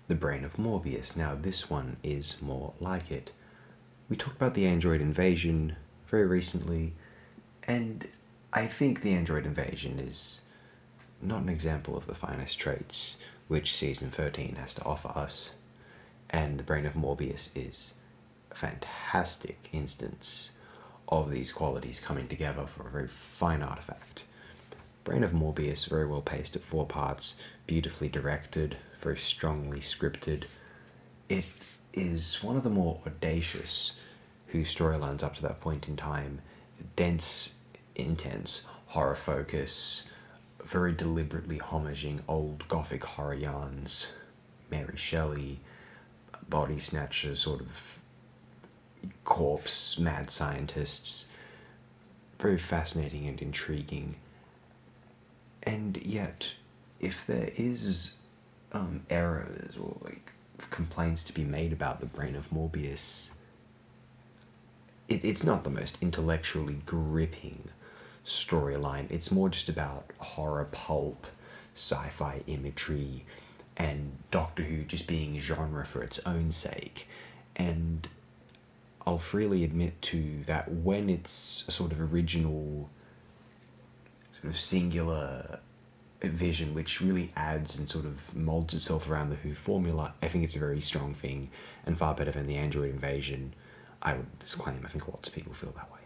The Brain of Morbius. Now, this one is more like it. We talked about the android invasion very recently, and I think the android invasion is not an example of the finest traits which Season 13 has to offer us, and The Brain of Morbius is a fantastic instance of these qualities coming together for a very fine artifact. Brain of Morbius, very well paced at 4 parts, beautifully directed, very strongly scripted. It is one of the more audacious whose storylines up to that point in time, dense, intense, horror focus, very deliberately homaging old gothic horror yarns, Mary Shelley, body snatchers, sort of corpse, mad scientists, very fascinating and intriguing. And yet, if there is errors or complaints to be made about The Brain of Morbius, it's not the most intellectually gripping storyline. It's more just about horror pulp, sci-fi imagery, and Doctor Who just being genre for its own sake. And I'll freely admit to that when it's a sort of original, sort of singular vision which really adds and sort of molds itself around the Who formula, I think it's a very strong thing and far better than the android invasion. I would disclaim, I think lots of people feel that way.